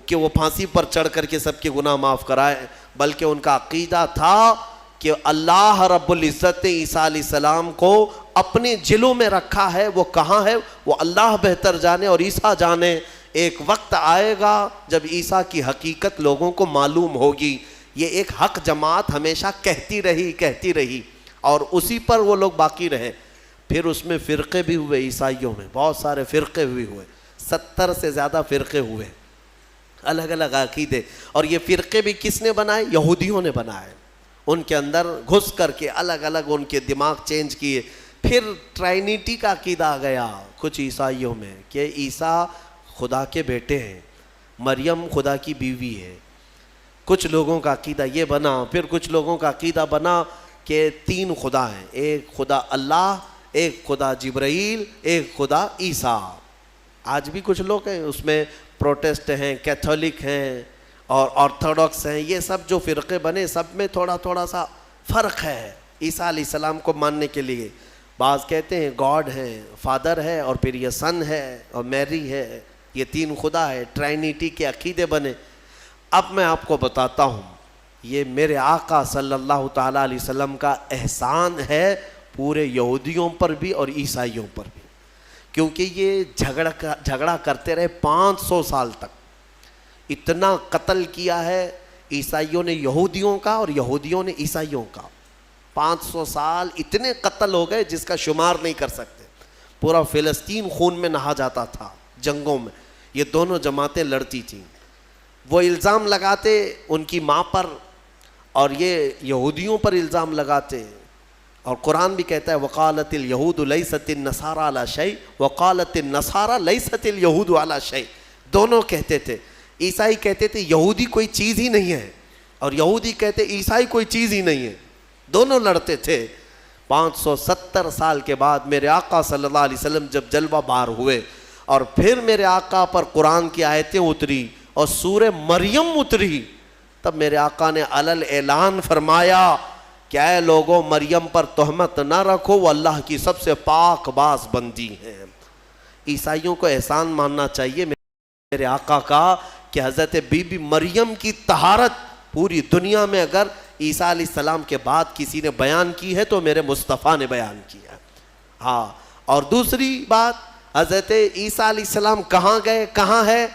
کہ وہ پھانسی پر چڑھ کر کے سب کے گناہ معاف کرائے, بلکہ ان کا عقیدہ تھا کہ اللہ رب العزت نے عیسیٰ علیہ السلام کو اپنے جلوں میں رکھا ہے. وہ کہاں ہے وہ اللہ بہتر جانے اور عیسیٰ جانے. ایک وقت آئے گا جب عیسیٰ کی حقیقت لوگوں کو معلوم ہوگی. یہ ایک حق جماعت ہمیشہ کہتی رہی اور اسی پر وہ لوگ باقی رہے. پھر اس میں فرقے بھی ہوئے, عیسائیوں میں بہت سارے فرقے بھی ہوئے, 70 سے زیادہ فرقے ہوئے, الگ الگ عقیدے. اور یہ فرقے بھی کس نے بنائے؟ یہودیوں نے بنائے. ان کے اندر گھس کر کے الگ الگ ان کے دماغ چینج کیے. پھر ٹرائنیٹی کا عقیدہ آ گیا کچھ عیسائیوں میں کہ عیسیٰ خدا کے بیٹے ہیں, مریم خدا کی بیوی ہے. کچھ لوگوں کا عقیدہ یہ بنا. پھر کچھ لوگوں کا عقیدہ بنا کہ 3 خدا ہیں, ایک خدا اللہ, ایک خدا جبرائیل, ایک خدا عیسیٰ. آج بھی کچھ لوگ ہیں اس میں, پروٹسٹ ہیں, کیتھولک ہیں اور آرتھوڈاکس ہیں. یہ سب جو فرقے بنے سب میں تھوڑا تھوڑا سا فرق ہے عیسیٰ علیہ السلام کو ماننے کے لیے. بعض کہتے ہیں گاڈ ہے, فادر ہے, اور پھر یہ سن ہے اور میری ہے, یہ 3 خدا ہے. ٹرائنیٹی کے عقیدے بنے. اب میں آپ کو بتاتا ہوں, یہ میرے آقا صلی اللہ تعالیٰ علیہ وسلم کا احسان ہے پورے یہودیوں پر بھی اور عیسائیوں پر بھی, کیونکہ یہ جھگڑا کرتے رہے 500 سال تک. اتنا قتل کیا ہے عیسائیوں نے یہودیوں کا اور یہودیوں نے عیسائیوں کا. 500 سال اتنے قتل ہو گئے جس کا شمار نہیں کر سکتے. پورا فلسطین خون میں نہا جاتا تھا جنگوں میں. یہ دونوں جماعتیں لڑتی تھیں. وہ الزام لگاتے ان کی ماں پر اور یہ یہودیوں پر الزام لگاتے. اور قرآن بھی کہتا ہے وقالت الیہود لیست النصارى علی شیء وقالت النصارى لیست الیہود علی شیء. دونوں کہتے تھے. عیسائی کہتے تھے یہودی کوئی چیز ہی نہیں ہے, اور یہودی کہتے عیسائی کوئی چیز ہی نہیں ہے. دونوں لڑتے تھے. 570 سال کے بعد میرے آقا صلی اللہ علیہ وسلم جب جلوہ بار ہوئے اور پھر میرے آقا پر قرآن کی آیتیں اتری اور سورہ مریم اتری, تب میرے آقا نے علل اعلان فرمایا کہ اے لوگوں مریم پر تہمت نہ رکھو, وہ اللہ کی سب سے پاک باز بندی ہیں. عیسائیوں کو احسان ماننا چاہیے میرے آقا کا کہ حضرت بی بی مریم کی طہارت پوری دنیا میں اگر عیسیٰ علیہ السلام کے بعد کسی نے بیان کی ہے تو میرے مصطفیٰ نے بیان کیا. ہاں, اور دوسری بات, حضرت عیسیٰ علیہ السلام کہاں گئے, کہاں ہے,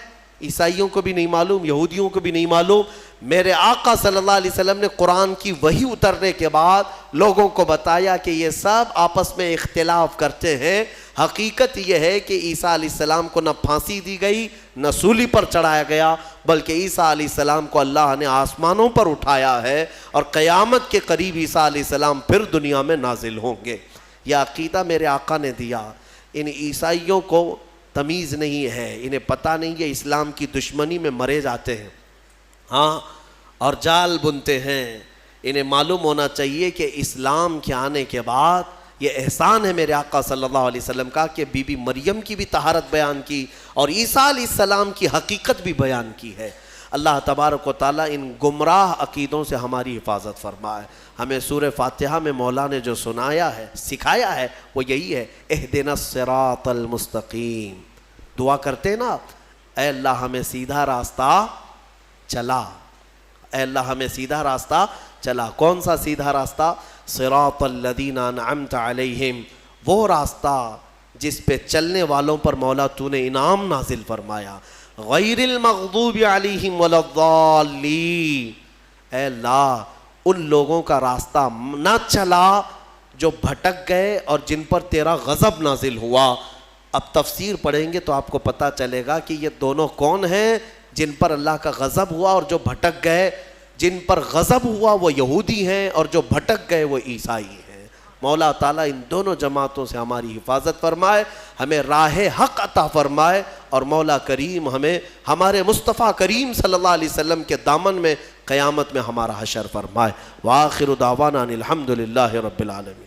عیسائیوں کو بھی نہیں معلوم, یہودیوں کو بھی نہیں معلوم. میرے آقا صلی اللہ علیہ وسلم نے قرآن کی وحی اترنے کے بعد لوگوں کو بتایا کہ یہ سب آپس میں اختلاف کرتے ہیں. حقیقت یہ ہے کہ عیسیٰ علیہ السلام کو نہ پھانسی دی گئی نہ سولی پر چڑھایا گیا, بلکہ عیسیٰ علیہ السلام کو اللہ نے آسمانوں پر اٹھایا ہے اور قیامت کے قریب عیسیٰ علیہ السلام پھر دنیا میں نازل ہوں گے. یہ عقیدہ میرے آقا نے دیا. ان عیسائیوں کو تمیز نہیں ہے, انہیں پتہ نہیں ہے, اسلام کی دشمنی میں مرے جاتے ہیں ہاں, اور جال بنتے ہیں. انہیں معلوم ہونا چاہیے کہ اسلام کے آنے کے بعد یہ احسان ہے میرے آقا صلی اللہ علیہ وسلم کا کہ بی بی مریم کی بھی طہارت بیان کی اور عیسیٰ علیہ السلام کی حقیقت بھی بیان کی ہے. اللہ تبارک و تعالیٰ ان گمراہ عقیدوں سے ہماری حفاظت فرمائے. ہمیں سورہ فاتحہ میں مولا نے جو سنایا ہے, سکھایا ہے, وہ یہی ہے اہدنا الصراط المستقیم. دعا کرتے نا, اے اللہ ہمیں سیدھا راستہ چلا, اے اللہ ہمیں سیدھا راستہ چلا. کون سا سیدھا راستہ؟ صراط الذین انعمت علیہم, وہ راستہ جس پہ چلنے والوں پر مولا تو نے انعام نازل فرمایا. غیر المغضوب علیہم ولا الضالین, اے اللہ ان لوگوں کا راستہ نہ چلا جو بھٹک گئے اور جن پر تیرا غضب نازل ہوا. اب تفسیر پڑھیں گے تو آپ کو پتہ چلے گا کہ یہ دونوں کون ہیں جن پر اللہ کا غضب ہوا اور جو بھٹک گئے. جن پر غضب ہوا وہ یہودی ہیں اور جو بھٹک گئے وہ عیسائی ہیں. مولا تعالیٰ ان دونوں جماعتوں سے ہماری حفاظت فرمائے, ہمیں راہ حق عطا فرمائے, اور مولا کریم ہمیں ہمارے مصطفیٰ کریم صلی اللہ علیہ وسلم کے دامن میں قیامت میں ہمارا حشر فرمائے. وآخر دعوانا ان الحمد للہ رب العالمین.